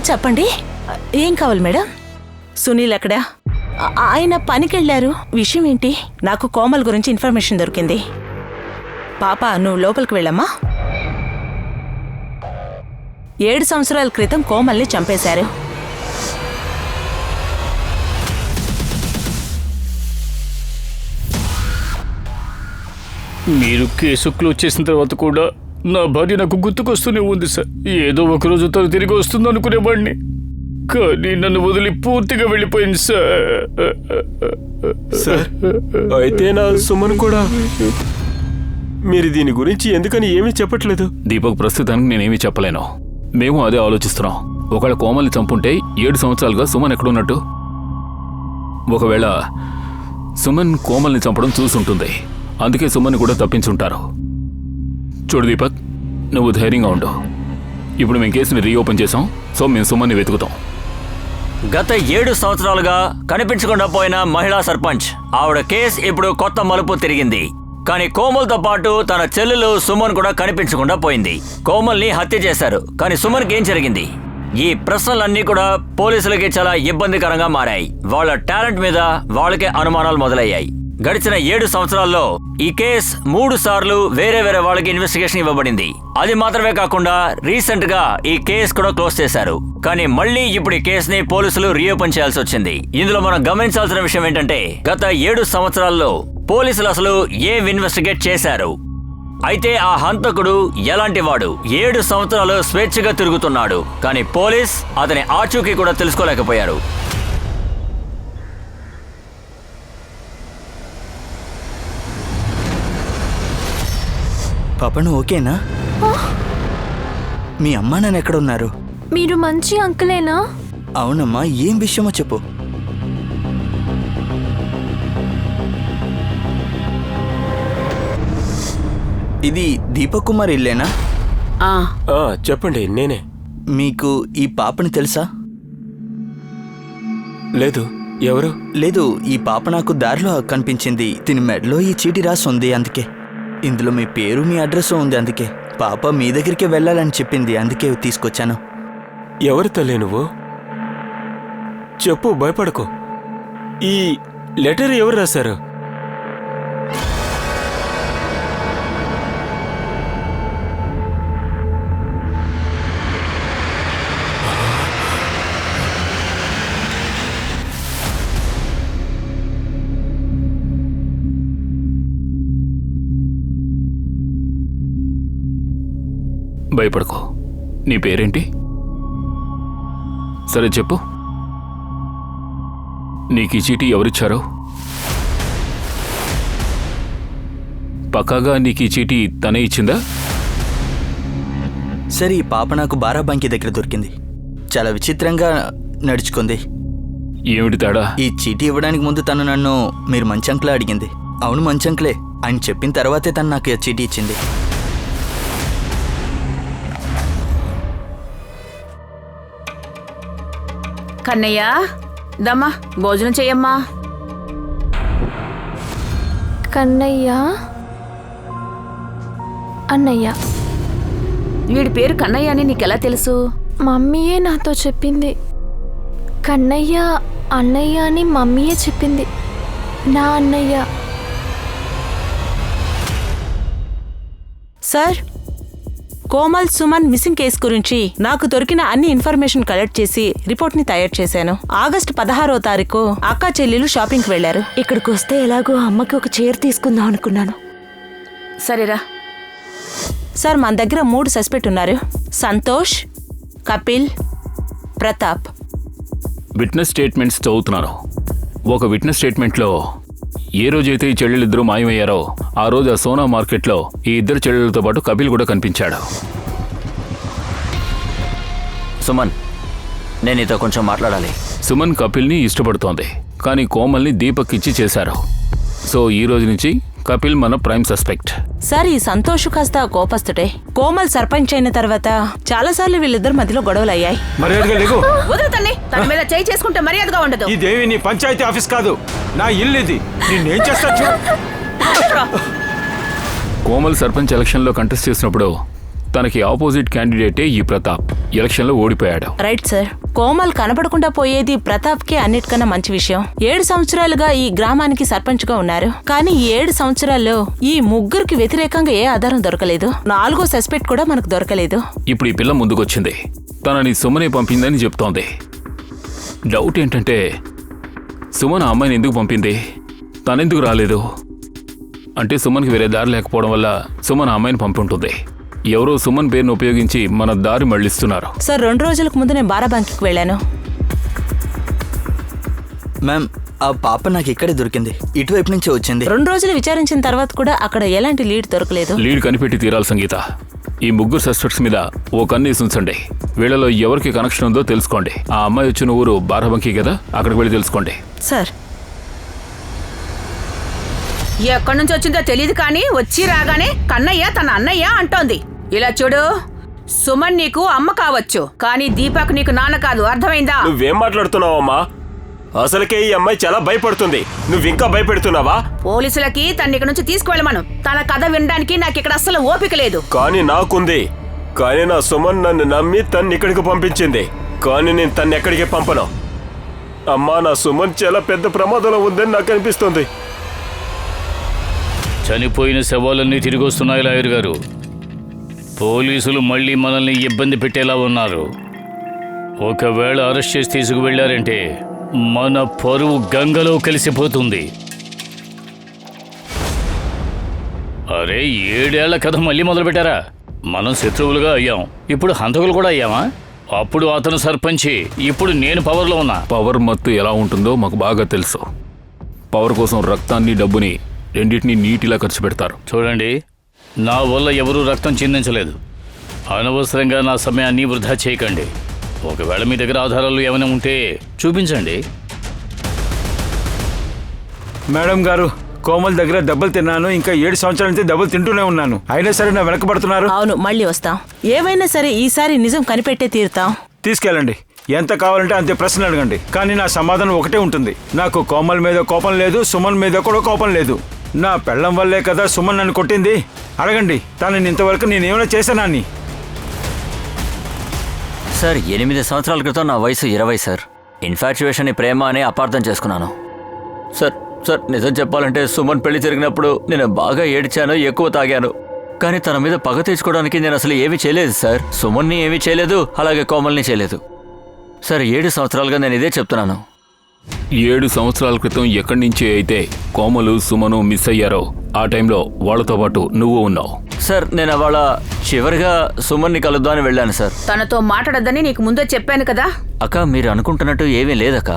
Speaker 8: చెప్పండి, ఏం కావాలి మేడం? సునీల్ ఎక్కడా? ఆయన పనికెళ్ళారు. విషయం ఏంటి? నాకు కోమల్ గురించి ఇన్ఫర్మేషన్ దొరికింది. పాప, నువ్వు లోపలికి వెళ్ళమ్మా. 7 సంవత్సరాల క్రితం కోమల్ని చంపేశారు.
Speaker 7: మీరు కేసు క్లోజ్ చేసిన తర్వాత కూడా నా భార్య నాకు గుర్తుకొస్తూనే ఉంది సార్. ఏదో ఒకరోజు తను తిరిగి వస్తుంది అనుకునేవాడిని, కానీ నన్ను వదిలి పూర్తిగా వెళ్ళిపోయింది
Speaker 3: సార్. అయితే నా సుమన్ కూడా. మీరు దీని గురించి ఎందుకని ఏమీ చెప్పట్లేదు?
Speaker 1: దీపక్, ప్రస్తుతానికి నేనేమీ చెప్పలేను. మేము అదే ఆలోచిస్తున్నాం. ఒకవేళ కోమల్ని చంపుంటే 7 సంవత్సరాలుగా సుమన్ ఎక్కడున్నట్టు? ఒకవేళ సుమన్ కోమల్ని చంపడం చూసుంటుంది, అందుకే సుమన్ కూడా తప్పించుంటారు. చూడు దీపక్, నువ్వు ధైర్యంగా ఉండు. ఇప్పుడు మేము కేసుని రీఓపెన్ చేసాం, సో మేము సుమన్ని వెతుకుతాం.
Speaker 2: గత 7 సంవత్సరాలుగా కనిపించకుండా పోయిన మహిళా సర్పంచ్ ఆవిడ కేసు ఇప్పుడు కొత్త మలుపు తిరిగింది. కానీ కోమల్తో పాటు తన చెల్లెలు సుమన్ కూడా కనిపించకుండా పోయింది. కోమల్ని హత్య చేశారు, కానీ సుమన్కి ఏం జరిగింది? ఈ ప్రశ్నలన్నీ కూడా పోలీసులకి చాలా ఇబ్బందికరంగా మారాయి. వాళ్ళ టాలెంట్ మీద వాళ్ళకే అనుమానాలు మొదలయ్యాయి. గడిచిన 7 సంవత్సరాల్లో ఈ కేసు 3 సార్లు వేరే వేరే వాళ్ళకి ఇన్వెస్టిగేషన్ ఇవ్వబడింది. అది మాత్రమే కాకుండా రీసెంట్ గా ఈ కేసు కూడా క్లోజ్ చేశారు. కానీ మళ్ళీ ఇప్పుడు ఈ కేసుని పోలీసులు రీఓపెన్ చేయాల్సి వచ్చింది. ఇందులో మనం గమనించాల్సిన విషయం ఏంటంటే, గత 7 సంవత్సరాల్లో పోలీసులు అసలు ఏం ఇన్వెస్టిగేట్ చేశారు? అయితే ఆ హంతకుడు ఎలాంటి వాడు? 7 సంవత్సరాలు స్వేచ్ఛగా తిరుగుతున్నాడు, కానీ పోలీస్ అతని ఆచూకీ కూడా తెలుసుకోలేకపోయారు.
Speaker 9: పాప, నువ్వు ఓకేనా? మీ అమ్మా నాన్న ఎక్కడున్నారు?
Speaker 4: మీరు మంచి అంకులేనా?
Speaker 9: అవునమ్మా, ఏం విషయమో చెప్పు. ఇది దీపక్ కుమార్ ఇల్లేనా?
Speaker 5: ఆ,
Speaker 3: చెప్పండి, నేనే.
Speaker 9: మీకు ఈ పాపని తెలుసా?
Speaker 3: లేదు. ఎవరు?
Speaker 9: లేదు, ఈ పాప నాకు దారిలో కనిపించింది. దీని మెడలో ఈ చీటి రాసి ఉంది, అందుకే. ఇందులో మీ పేరు, మీ అడ్రస్ ఉంది, అందుకే. పాప మీ దగ్గరికి వెళ్ళాలని చెప్పింది, అందుకే తీసుకొచ్చాను.
Speaker 3: ఎవరు తల్లి నువ్వు? చెప్పు, భయపడకు. ఈ లెటర్ ఎవరు రాశారు?
Speaker 1: భయపడకో. నీ పేరేంటి? సరే చెప్పు. నీకు ఈ చీటీ ఎవరిచ్చారో? పక్కాగా నీకు ఈ చీటీ తనే ఇచ్చిందా?
Speaker 9: సరే, ఈ పాప నాకు బారాబంకి దగ్గర దొరికింది. చాలా విచిత్రంగా నడుచుకుంది.
Speaker 1: ఏమిటి తేడా?
Speaker 9: ఈ చీటీ ఇవ్వడానికి ముందు తను నన్ను మీరు మంచి అంకులా అడిగింది. అవును, మంచి అంకులే అని చెప్పిన తర్వాతే తను నాకు ఈ చీటీ ఇచ్చింది.
Speaker 5: కన్నయ్య, దమ్మా భోజనం చెయ్యమ్మా.
Speaker 4: కన్నయ్య, అన్నయ్య.
Speaker 5: వీడి పేరు కన్నయ్య అని నీకెలా తెలుసు?
Speaker 4: మమ్మీయే నాతో చెప్పింది. కన్నయ్య అన్నయ్య అని మమ్మీయే చెప్పింది. నా అన్నయ్య.
Speaker 8: Sir, Komal Suman missing case గురించి నాకు దొరికిన అన్ని ఇన్ఫర్మేషన్ కలెక్ట్ చేసి రిపోర్ట్ని తయారు చేశాను. ఆగస్టు 16వ తారీఖు అక్క చెల్లెలు షాపింగ్కి వెళ్లారు.
Speaker 6: ఇక్కడికి వస్తే ఎలాగో అమ్మకి ఒక చీర తీసుకుందాం అనుకున్నాను.
Speaker 5: సరేరా.
Speaker 8: సార్, మన దగ్గర 3 సస్పెక్ట్ ఉన్నారు. సంతోష్, కపిల్, ప్రతాప్.
Speaker 1: విట్నెస్ స్టేట్మెంట్స్ చదువుతున్నాను. ఒక విట్నెస్ స్టేట్మెంట్లో ఏ రోజైతే ఈ చెల్లెలిద్దరూ మాయమయ్యారో ఆ రోజు ఆ సోనా మార్కెట్లో ఈ ఇద్దరు చెల్లెలతో పాటు కపిల్ కూడా కనిపించాడు.
Speaker 2: సుమన్, నేను నీతో కొంచెం మాట్లాడాలి.
Speaker 1: సుమన్ కపిల్ని ఇష్టపడుతోంది, కానీ కోమల్ని దీపక్ ఇచ్చి చేశారు. సో ఈ రోజు నుంచి కపిల్ మన ప్రైమ్ సస్పెక్ట్.
Speaker 8: సార్, ఈ సంతోష్ కాస్త కోపస్తుడే. కోమల్ సర్పంచ్ అయిన తర్వాత చాలాసార్లు వీళ్ళిద్దరి మధ్యలో గొడవలు అయ్యాయి.
Speaker 10: మర్యాదగా లేకు.
Speaker 5: వదులుతండి. తన మీద చేయి చేసుకుంటే మర్యాదగా ఉండదు.
Speaker 10: ఇదేమి నీ పంచాయతీ ఆఫీస్ కాదు, నా ఇల్లు ఇది. నిన్నేం చేస్తా చూడు.
Speaker 1: కోమల్ సర్పంచ్ ఎలక్షన్లో కంటెస్ట్ చేసినప్పుడు తనకి ఆపోజిట్ క్యాండిడేటే ఈ ప్రతాప్. ఎలక్షన్లో ఓడిపోయాడు.
Speaker 8: Right sir. కోమల్ కనపడకుండా పోయేది ప్రతాప్కి అన్నిటికన్నా మంచి విషయం. 7 సంవత్సరాలుగా ఈ గ్రామానికి సర్పంచ్గా ఉన్నారు. కానీ ఈ 7 సంవత్సరాల్లో ఈ ముగ్గురికి వ్యతిరేకంగా ఏ ఆధారం దొరకలేదు. 4వ సస్పెక్ట్ కూడా మనకు దొరకలేదు.
Speaker 1: ఇప్పుడు ఈ పిల్ల ముందుకొచ్చింది. తనని సుమనే పంపిందని చెప్తోంది. డౌట్ ఏంటంటే సుమన్ ఆ అమ్మాయిని ఎందుకు పంపింది? తనెందుకు రాలేదు? అంటే సుమన్కి వేరే దారి లేకపోవడం వల్ల సుమన్ ఆ అమ్మాయిని పంపుంటుంది. ఎవరో సుమన్ పేరును ఉపయోగించి మన దారి మళ్లిస్తున్నారు.
Speaker 8: సార్, 2 రోజులకు ముందు నేను బారాబంకికి వెళ్ళాను.
Speaker 9: మ్యామ్, ఆ పాప నాకు ఇక్కడే దొరికింది. ఇటువైపు నుంచే వచ్చింది.
Speaker 8: 2 రోజులు విచారించిన తర్వాత కూడా అక్కడ ఎలాంటి లీడ్ దొరకలేదు.
Speaker 1: లీడ్ కనిపెట్టి తీరాలి సంగీత. ఈ ముగ్గురు సస్పెక్ట్స్ మీద ఓ కన్నేసి ఉంచండి. వీళ్ళలో ఎవరికి కనెక్షన్ ఉందో తెలుసుకోండి. ఆ అమ్మాయి వచ్చిన ఊరు బారాబంకి కదా, అక్కడికి వెళ్ళి తెలుసుకోండి.
Speaker 8: సార్,
Speaker 5: ఎక్కడి నుంచి వచ్చిందో తెలియదు కానీ వచ్చి రాగానే కన్నయ్య తన అన్నయ్య అంటోంది. ఇలా చూడు, సుమన్ నీకు అమ్మ కావచ్చు, కానీ దీపక్ నీకు నాన్న కాదు. అర్థమైందా?
Speaker 3: నువ్వేం మాట్లాడుతున్నావమ్మా? అసలుకే ఈ అమ్మాయి చాలా భయపడుతుంది. నువ్వింకా భయపెడుతున్నావా?
Speaker 5: పోలీసులకి తన ఇక్కడ నుంచి తీసుకువెళ్ళమను. తన కథ వినడానికి నాకు ఇక్కడ అస్సలు ఓపిక లేదు.
Speaker 3: కానీ నాకుంది. కానీ నా సుమన్ నన్ను నమ్మి తన్ని ఇక్కడికి పంపించింది. కానీ నేను తన్ని ఎక్కడికి పంపను. అమ్మా, నా సుమన్ చాలా పెద్ద ప్రమాదంలో ఉందని నాకు అనిపిస్తుంది.
Speaker 7: చనిపోయిన శవాలన్నీ తిరిగి వస్తున్నాయి లాయర్ గారు. పోలీసులు మళ్ళీ మనల్ని ఇబ్బంది పెట్టేలా ఉన్నారు. ఒకవేళ అరెస్ట్ చేసి తీసుకువెళ్ళారంటే మన పరువు గంగలో కలిసిపోతుంది. అరే, 7 ఏళ్ల కథ మళ్ళీ మొదలుపెట్టారా? మనం శత్రువులుగా అయ్యాం, ఇప్పుడు హంతకులు కూడా అయ్యామా? అప్పుడు అతను సర్పంచి, ఇప్పుడు నేను పవర్లో ఉన్నా.
Speaker 1: పవర్ మత్తు ఎలా ఉంటుందో మాకు బాగా తెలుసు. పవర్ కోసం రక్తాన్ని, డబ్బుని రెండింటినీ నీటిలా ఖర్చు పెడతారు.
Speaker 7: చూడండి, నా వల్ల ఎవరూ రక్తం చిందించలేదు. అనవసరంగా నా సమయాన్ని వృధా చేయకండి. ఒకవేళ మీ దగ్గర ఆధారాలు ఏమైనా ఉంటే చూపించండి.
Speaker 10: మేడం గారు, కోమల్ దగ్గర దెబ్బలు తిన్నాను. ఇంకా 7 సంవత్సరాల నుంచి దెబ్బలు తింటూనే ఉన్నాను. అయినా సరే నా వెనకబడుతున్నారు.
Speaker 8: అవును, మళ్ళీ వస్తాం. ఏవైనా సరే ఈసారి నిజం కనిపెట్టే తీరుతాం.
Speaker 10: తీసుకెళ్ళండి. ఎంత కావాలంటే అంతే ప్రశ్నలు అడగండి. కానీ నా సమాధానం ఒకటే ఉంటుంది. నాకు కోమల్ మీద కోపం లేదు, సుమన్ మీద కూడా కోపం లేదు. నా పెళ్ళం వల్లే కదా సుమన్ నన్ను కొట్టింది. అడగండి, తనని ఇంతవరకు నేనేమైనా చేశానాన్ని?
Speaker 2: సార్ 8 సంవత్సరాల క్రితం నా వయసు 20 సార్. ఇన్ఫాచ్యుయేషన్ ప్రేమ అని అపార్థం చేసుకున్నాను. సార్ సార్ నిజం చెప్పాలంటే సుమన్ పెళ్లి జరిగినప్పుడు నేను బాగా ఏడ్చాను, ఎక్కువ తాగాను. కానీ తన మీద పగ తెచ్చుకోవడానికి నేను అసలు ఏమీ చేయలేదు సార్. సుమన్ని ఏమీ చేయలేదు, అలాగే కోమల్ని చేయలేదు. సార్ 7 సంవత్సరాలుగా నేను ఇదే చెప్తున్నాను.
Speaker 1: 7 సంవత్సరాల క్రితం ఎక్కడి నుంచి అయితే కోమలు సుమను మిస్ అయ్యారో ఆ టైంలో వాళ్ళతో పాటు నువ్వు ఉన్నావు.
Speaker 2: సార్ నేను అవాళ చివరిగా సుమన్ని కలుద్దామని వెళ్ళాను సార్.
Speaker 5: తనతో మాట్లాడొద్దని నీకు ముందే చెప్పాను కదా.
Speaker 2: అక్క మీరు అనుకుంటున్నట్టు ఏమీ లేదక్క.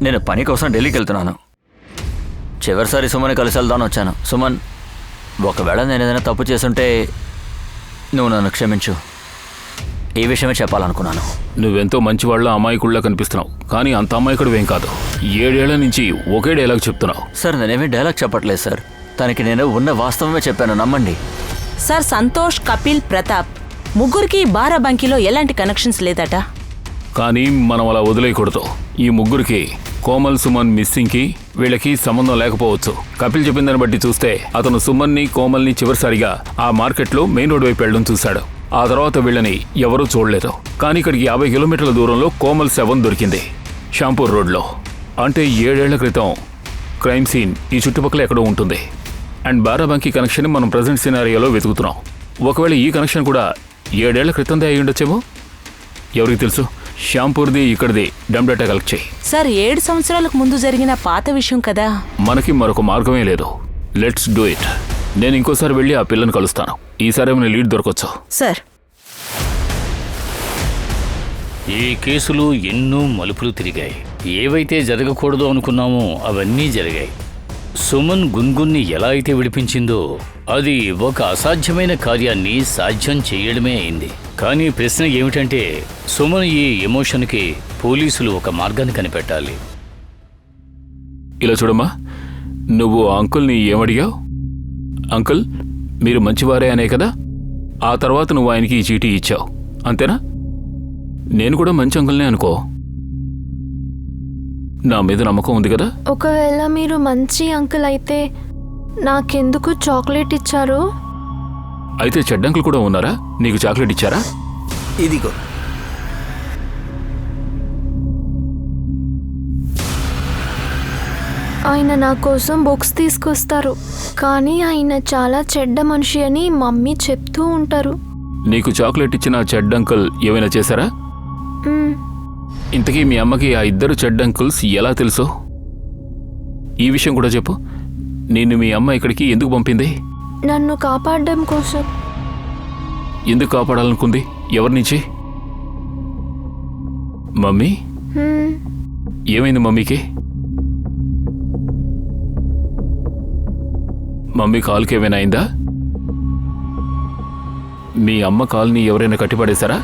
Speaker 2: నేను పని కోసం ఢిల్లీకి వెళ్తున్నాను. చివరిసారి సుమన్ని కలిసి వెళ్దామని వచ్చాను. సుమన్, ఒకవేళ నేను ఏదైనా తప్పు చేసుంటే నువ్వు నన్ను క్షమించు. ఈ విషయమే చెప్పాలనుకున్నాను.
Speaker 1: నువ్వెంతో మంచివాళ్ళ అమాయకుళ్ళ కనిపిస్తున్నావు, కానీ అంత అమాయకుడువేం కాదు. 7 ఏళ్ల నుంచి ఒకే డైలాగ్ చెప్తున్నావు.
Speaker 2: సార్ నేనేమీ డైలాగ్ చెప్పట్లేదు సార్. తనకి నేను ఉన్న వాస్తవమే చెప్పాను, నమ్మండి.
Speaker 8: సార్ సంతోష్, కపిల్, ప్రతాప్ ముగ్గురికి బారాబంకీలో ఎలాంటి కనెక్షన్స్ లేదట.
Speaker 1: కానీ మనం అలా వదిలేయకూడదు. ఈ ముగ్గురికి కోమల్ సుమన్ మిస్సింగ్కి వీళ్ళకి సంబంధం లేకపోవచ్చు. కపిల్ చెప్పిన దాన్ని బట్టి చూస్తే అతను సుమన్ని కోమల్ని చివరిసారిగా ఆ మార్కెట్లో మెయిన్ రోడ్ వైపు వెళ్ళడం చూశాడు. ఆ తర్వాత వీళ్ళని ఎవరూ చూడలేదు. కానీ ఇక్కడికి 50 కిలోమీటర్ల దూరంలో కోమల్ శవం దొరికింది, షాంపూర్ రోడ్లో. అంటే 7 ఏళ్ల క్రితం క్రైమ్ సీన్ ఈ చుట్టుపక్కల ఎక్కడో ఉంటుంది. అండ్ బారాబంకీ కనెక్షన్ మనం ప్రజెంట్ సినారియోలో వెతుకుతున్నాం. ఒకవేళ ఈ కనెక్షన్ కూడా 7 ఏళ్ల క్రితందే అయి ఉండొచ్చేమో, ఎవరికి తెలుసు. షాంపూర్ది ఇక్కడిది డమ్ డేటా కలెక్ట్ చేయి.
Speaker 8: సార్ 7 సంవత్సరాలకు ముందు జరిగిన పాత విషయం కదా.
Speaker 1: మనకి మరొక మార్గమే లేదు. Let's do it. నేను ఇంకోసారి వెళ్ళి ఆ పిల్లని కలుస్తాను. ఈసారి ఏమైనా లీడ్ దొరకొచ్చు.
Speaker 8: సార్
Speaker 7: ఈ కేసులో ఎన్నో మలుపులు తిరిగాయి. ఏవైతే జరగకూడదు అనుకున్నామో అవన్నీ జరిగాయి. సుమన్ గున్గున్ని ఎలా అయితే విడిపించిందో అది ఒక అసాధ్యమైన కార్యాన్ని సాధ్యం చేయడమే అయింది. కానీ ప్రశ్న ఏమిటంటే సుమన్ ఈ ఎమోషన్కి పోలీసులు ఒక మార్గాన్ని కనిపెట్టాలి.
Speaker 1: ఇలా చూడమ్మా, నువ్వు ఆ అంకుల్ని ఏమడిగావు? అంకుల్ మీరు మంచివారే అనే కదా. ఆ తర్వాత నువ్వు ఆయనకి ఈ చీటీ ఇచ్చావు, అంతేనా? నేను కూడా మంచి అంకుల్నే అనుకో. నా మీద నమ్మకం ఉంది కదా.
Speaker 4: ఒకవేళ మీరు మంచి అంకుల్ అయితే నాకెందుకు చాక్లెట్ ఇచ్చారు?
Speaker 1: అయితే చెడ్డ అంకుల్ కూడా ఉన్నారా? నీకు చాక్లెట్ ఇచ్చారా?
Speaker 9: ఇదిగో.
Speaker 4: ఆయన నా కోసం బుక్స్ తీసుకొస్తారు, కానీ ఆయన చాలా చెడ్డ మనిషి అని మమ్మీ చెప్తూ ఉంటారు.
Speaker 1: నీకు చాక్లెట్ ఇచ్చిన ఆ చెడ్డ అంకుల్ ఏమైనా చేశారా? ఇంతకీ మీ అమ్మకి ఆ 2 చెడ్డ అంకుల్స్ ఎలా తెలుసు? ఈ విషయం కూడా చెప్పు. నిన్ను మీ అమ్మ ఇక్కడికి ఎందుకు పంపింది?
Speaker 4: నన్ను కాపాడడం కోసం.
Speaker 1: ఎందుకు కాపాడాలనుకుంది? ఎవరి నుంచి? మమ్మీ? ఏమైంది మమ్మీకి? మమ్మీ కాలుకి ఏమైనా అయిందా? మీ అమ్మ కాలుని ఎవరైనా కట్టిపడేశారా?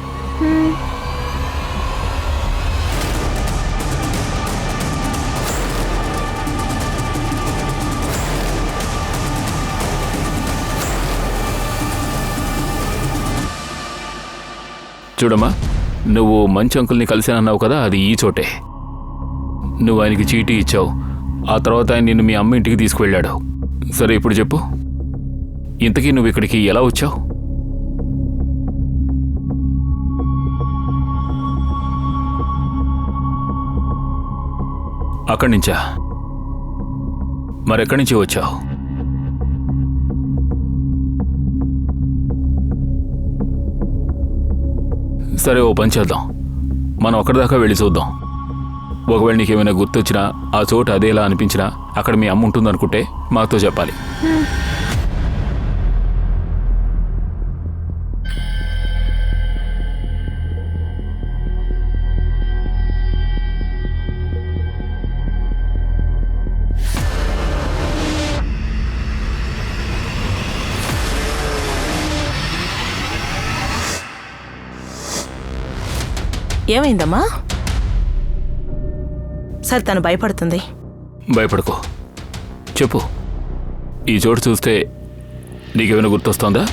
Speaker 1: చూడమ్మా, నువ్వు మంచి అంకుల్ని కలిసానన్నావు కదా, అది ఈ చోటే. నువ్వు ఆయనకి చీటీ ఇచ్చావు. ఆ తర్వాత ఆయన నిన్ను మీ అమ్మ ఇంటికి తీసుకువెళ్ళాడు. సరే ఇప్పుడు చెప్పు, ఇంతకీ నువ్వు ఇక్కడికి ఎలా వచ్చావు? అక్కడి నుంచా? మరెక్కడి నుంచి వచ్చావు? సరే ఓ పని చేద్దాం, మనం అక్కడి దాకా వెళ్ళి చూద్దాం. ఒకవేళ నీకేమైనా గుర్తొచ్చినా, ఆ చోటు అదేలా అనిపించినా, అక్కడ మీ అమ్మ ఉంటుందనుకుంటే మాతో చెప్పాలి.
Speaker 8: ఏమైందమ్మా? సార్ తను భయపడుతుంది.
Speaker 1: భయపడకు, చెప్పు. ఈ చోటు చూస్తే నీకేమైనా గుర్తొస్తోందా?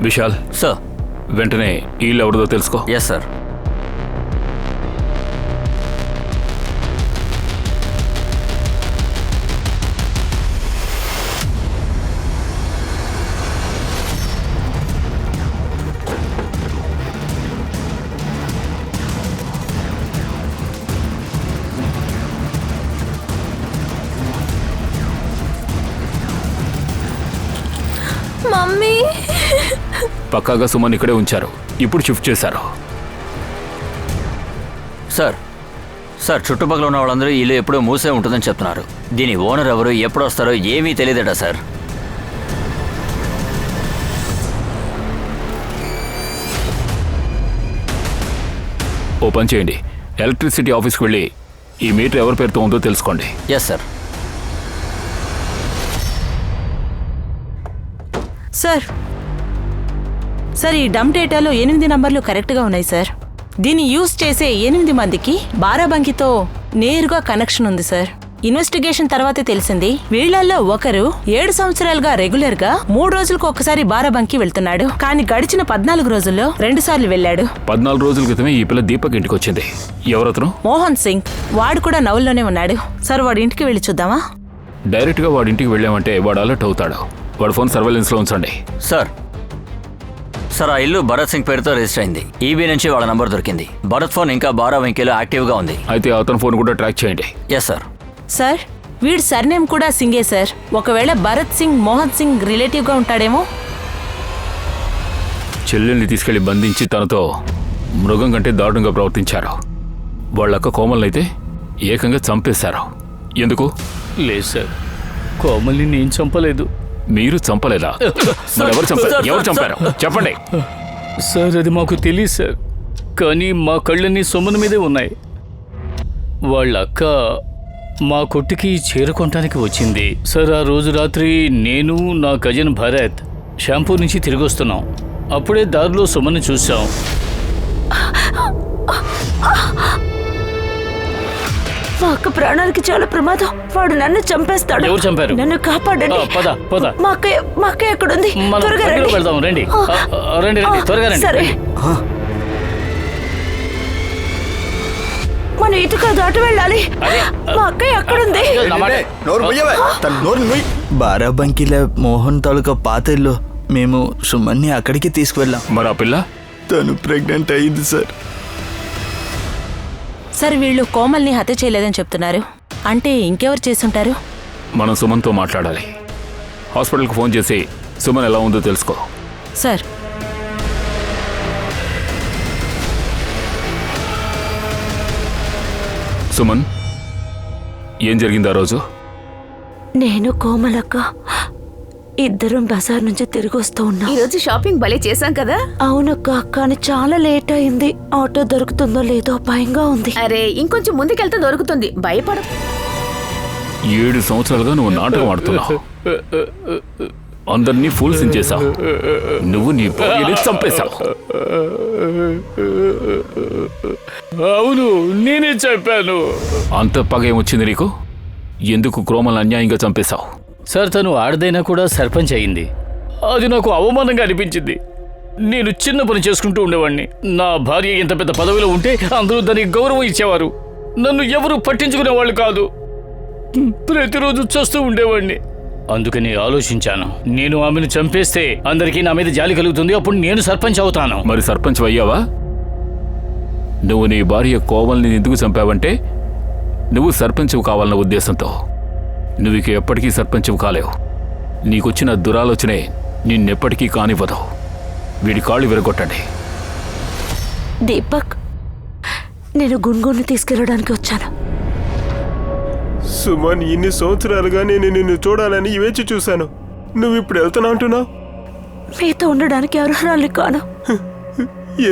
Speaker 1: విశాల్,
Speaker 2: సార్.
Speaker 1: వెంటనే ఈ ఇల్లు ఎవరిదో తెలుసుకో.
Speaker 2: Yes sir.
Speaker 4: మమ్మీ,
Speaker 1: పక్కాగా సుమన్ ఇక్కడే ఉంచారు, ఇప్పుడు షిఫ్ట్ చేశారు.
Speaker 2: సార్ సార్ చుట్టుపక్కల ఉన్న వాళ్ళందరూ ఇల్లు ఎప్పుడూ మూసే ఉంటుందని చెప్తున్నారు. దీని ఓనర్ ఎవరు, ఎప్పుడు వస్తారో ఏమీ తెలియదట సార్.
Speaker 1: ఓ పని చేయండి, ఎలక్ట్రిసిటీ ఆఫీస్కి వెళ్ళి ఈ మీటర్ ఎవరి పేరుతో ఉందో తెలుసుకోండి.
Speaker 2: Yes sir.
Speaker 8: సార్ సార్ ఈ డమ్ డేటాలో 8 నంబర్లు కరెక్ట్గా ఉన్నాయి సార్. దీన్ని యూజ్ చేసే 8 మందికి బారాబంకితో నేరుగా కనెక్షన్ ఉంది సార్. ఇన్వెస్టిగేషన్ తర్వాతే తెలిసింది వీళ్లలో ఒకరు 7 సంవత్సరాలుగా రెగ్యులర్ గా 3 రోజులకు ఒకసారి బారాబంకి వెళ్తున్నాడు. కానీ గడిచిన 14 రోజుల్లో 2 సార్లు వెళ్ళాడు.
Speaker 1: 14 రోజుల క్రితమే ఈ పిల్ల దీపక్ ఇంటికి వచ్చింది. ఎవరతను?
Speaker 8: మోహన్ సింగ్. వాడు కూడా నవ్వుల్లోనే ఉన్నాడు. సార్ వాడి ఇంటికి వెళ్ళి చూద్దామా?
Speaker 1: డైరెక్ట్గా వాడి ఇంటికి వెళ్ళామంటే వాడు అలర్ట్ అవుతాడు. వాడి ఫోన్ సర్వేలెన్స్లో ఉంచండి.
Speaker 2: సార్ సార్ ఆ ఇల్లు భరత్ సింగ్ పేరుతో రిజిస్టర్ అయింది. ఈబీ నుంచి వాళ్ళ నంబర్ దొరికింది. భరత్ ఫోన్ ఇంకా బారాబంకీలో యాక్టివ్గా ఉంది.
Speaker 1: అయితే అతని ఫోన్ కూడా ట్రాక్ చేయండి.
Speaker 2: Yes sir.
Speaker 8: సార్ వీడి సర్నేమ్ కూడా సింగే సార్. ఒకవేళ భరత్ సింగ్ మోహన్ సింగ్ రిలేటివ్గా ఉంటాడేమో.
Speaker 1: చెల్లెల్ని తీసుకెళ్లి బంధించి తనతో మృగం కంటే దారుణంగా ప్రవర్తించారు. వాళ్ళక్క కోమల్నైతే ఏకంగా చంపేశారు. ఎందుకు?
Speaker 7: లేదు సార్, కోమల్ని నేను చంపలేదు.
Speaker 1: మీరు చంపలేదా? మరి ఎవరు చంపారు? ఎవరు చంపారు చెప్పండి.
Speaker 7: సార్ అది మాకు తెలియదు సార్, కానీ మా కళ్ళన్నీ సుమన్ మీదే ఉన్నాయి. వాళ్ళ అక్క మా కొట్టుకి చేరుకోవటానికి వచ్చింది సార్. ఆ రోజు రాత్రి నేను నా కజిన్ భరత్ షాంపూ నుంచి తిరిగి వస్తున్నాం. అప్పుడే దారిలో సుమన్ని చూసాం.
Speaker 6: మా అక్క ప్రాణానికి చాలా ప్రమాదం. వాడు నన్ను చంపేస్తాడు.
Speaker 7: ఎవరు చంపారు?
Speaker 6: నన్ను కాపాడండి.
Speaker 7: పద పద,
Speaker 6: మా అక్క ఎక్కడుంది?
Speaker 7: మనం
Speaker 6: త్వరగా
Speaker 7: బండిలో
Speaker 6: రండి.
Speaker 7: వెళ్దాం. రండి రండి రండి, త్వరగా రండి.
Speaker 6: సరే, మనం ఇటు కాదు అటు వెళ్ళాలి. మా అక్క ఎక్కడుంది?
Speaker 9: బారాబంకీల మోహన్ తాలూకా పాత ఇల్లు. మేము సుమన్ని అక్కడికి తీసుకువెళ్ళాం.
Speaker 1: మరి ఆ పిల్ల?
Speaker 9: తను ప్రెగ్నెంట్ అయింది సార్.
Speaker 8: సార్ వీళ్ళు కోమల్ని హత్య చేయలేదని చెప్తున్నారు. అంటే ఇంకెవరు చేసుంటారు?
Speaker 1: మనం సుమన్తో మాట్లాడాలి. హాస్పిటల్కి ఫోన్ చేసి సుమన్ ఎలా ఉందో తెలుసుకో.
Speaker 8: సార్
Speaker 1: సుమన్, ఏం జరిగింది ఆ రోజు?
Speaker 6: నేను కోమలక్క ఇద్దరం బజార్ నుంచి తిరిగి వస్తూ ఉన్నాం.
Speaker 5: ఈ రోజు షాపింగ్ భలే చేశాం కదా.
Speaker 6: అవునక్క, కానీ చాలా లేట్ అయింది. ఆటో దొరుకుతుందో లేదో భయంగా ఉంది.
Speaker 5: అరే ఇంకొంచెం ముందుకెళ్తే దొరుకుతుంది, భయపడ.
Speaker 1: 7 సంవత్సరాలుగా నువ్వు నాటకం ఆడుతున్నావు. అందరినీ ఫూల్స్ చేశావు. నువ్వు నీ భార్యని చంపేశావు.
Speaker 7: అవును, నేనే చెప్పాను.
Speaker 1: అంత పగ ఏమొచ్చింది నీకు? ఎందుకు క్రోమల్ని అన్యాయంగా చంపేశావు?
Speaker 7: సార్ తను ఆడదైనా కూడా సర్పంచ్ అయింది. అది నాకు అవమానంగా అనిపించింది. నేను చిన్న పని చేసుకుంటూ ఉండేవాడిని. నా భార్య ఎంత పెద్ద పదవిలో ఉంటే అందరూ దానికి గౌరవం ఇచ్చేవారు. నన్ను ఎవరూ పట్టించుకునేవాళ్ళు కాదు. ప్రతిరోజు చూస్తూ ఉండేవాడిని. అందుకని ఆలోచించాను, నేను ఆమెను చంపేస్తే అందరికీ నా మీద జాలి కలుగుతుంది. అప్పుడు నేను సర్పంచ్ అవుతాను.
Speaker 1: మరి సర్పంచ్ అయ్యావా? నువ్వు నీ భార్య కోమల్ని ఎందుకు చంపావంటే నువ్వు సర్పంచ్ కావాలన్న ఉద్దేశంతో. నువ్వు ఇక ఎప్పటికీ సర్పంచ్ కాలేవు. నీకొచ్చిన దురాలోచనే నిన్నెప్పటికీ కానివ్వదు. వీడి కాళ్ళు విరగొట్టండి.
Speaker 6: దీపక్, నేను గున్గున్ని తీసుకెళ్ళడానికి వచ్చాను.
Speaker 3: సుమన్, ఇన్ని సంవత్సరాలుగా నేను నిన్ను చూడాలని వేచి చూశాను. నువ్వు ఇప్పుడు వెళ్తున్నా అంటున్నావు.
Speaker 6: మీతో ఉండడానికి అర్హురాలి కాను.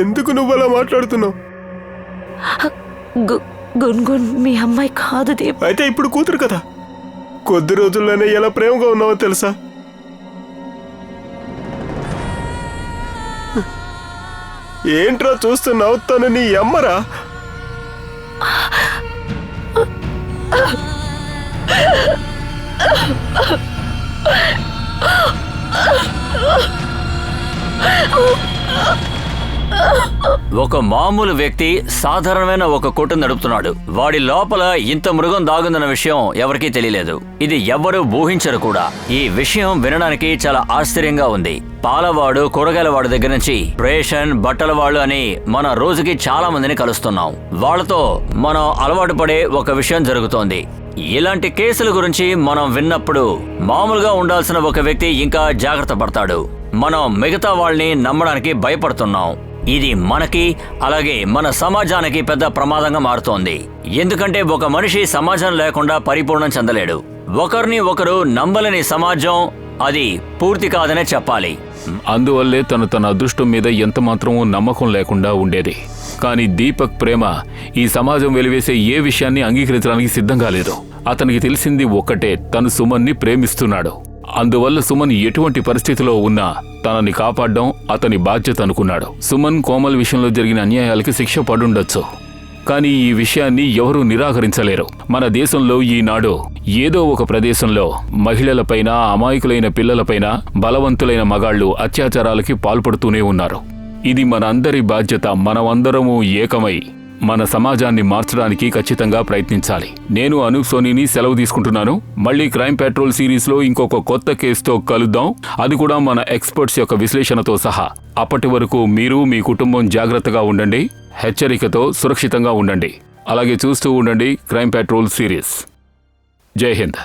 Speaker 3: ఎందుకు నువ్వు అలా మాట్లాడుతున్నావు?
Speaker 6: గున్గున్ మీ అమ్మాయి కాదు దీప్.
Speaker 3: అయితే ఇప్పుడు కూతురు కదా. కొద్ది రోజుల్లోనే ఎలా ప్రేమగా ఉన్నావో తెలుసా? ఏంట్రా చూస్తున్నావు? తను నీ అమ్మరా?
Speaker 2: ఒక మామూలు వ్యక్తి సాధారణమైన ఒక కొట్టు నడుపుతున్నాడు. వాడి లోపల ఇంత మృగం దాగుందన్న విషయం ఎవరికీ తెలియలేదు. ఇది ఎవ్వరూ ఊహించరు కూడా. ఈ విషయం వినడానికి చాలా ఆశ్చర్యంగా ఉంది. పాలవాడు, కూరగాయల వాడి దగ్గర నుంచి రేషన్, బట్టల వాళ్ళు అని మన రోజుకి చాలా మందిని కలుస్తున్నాం. వాళ్ళతో మనం అలవాటు పడే ఒక విషయం జరుగుతోంది. ఇలాంటి కేసుల గురించి మనం విన్నప్పుడు మామూలుగా ఉండాల్సిన ఒక వ్యక్తి ఇంకా జాగ్రత్త పడతాడు. మనం మిగతా వాళ్ళని నమ్మడానికి భయపడుతున్నాం. ఇది మనకి అలాగే మన సమాజానికి పెద్ద ప్రమాదంగా మారుతోంది. ఎందుకంటే ఒక మనిషి సమాజం లేకుండా పరిపూర్ణం చెందలేడు. ఒకరిని ఒకరు నమ్మలేని సమాజం అది పూర్తి కాదనే చెప్పాలి.
Speaker 1: అందువల్లే తన అదృష్టం మీద ఎంత మాత్రమూ నమ్మకం లేకుండా ఉండేది. కానీ దీపక్ ప్రేమ ఈ సమాజం వెలివేసే ఏ విషయాన్ని అంగీకరించడానికి సిద్ధంగా లేదు. అతనికి తెలిసింది ఒక్కటే, తను సుమన్ని ప్రేమిస్తున్నాడు. అందువల్ల సుమన్ ఎటువంటి పరిస్థితిలో ఉన్నా తనని కాపాడడం అతని బాధ్యత అనుకున్నాడు. సుమన్, కోమల్ విషయంలో జరిగిన అన్యాయాలకి శిక్ష పడుండొచ్చు, కానీ ఈ విషయాన్ని ఎవరూ నిరాకరించలేరు. మన దేశంలో ఈనాడు ఏదో ఒక ప్రదేశంలో మహిళలపైన, అమాయకులైన పిల్లలపైన బలవంతులైన మగాళ్లు అత్యాచారాలకి పాల్పడుతూనే ఉన్నారు. ఇది మన అందరి బాధ్యత. మనమందరము ఏకమై మన సమాజాన్ని మార్చడానికి ఖచ్చితంగా ప్రయత్నించాలి. నేను అనూప్ సోనీని సెలవు తీసుకుంటున్నాను. మళ్ళీ క్రైమ్ పెట్రోల్ సిరీస్లో ఇంకొక కొత్త కేసుతో కలుద్దాం, అది కూడా మన ఎక్స్పర్ట్స్ యొక్క విశ్లేషణతో సహా. అప్పటి వరకు మీరు, మీ కుటుంబం జాగ్రత్తగా ఉండండి, హెచ్చరికతో సురక్షితంగా ఉండండి. అలాగే చూస్తూ ఉండండి క్రైమ్ పెట్రోల్ సిరీస్. జై హింద్.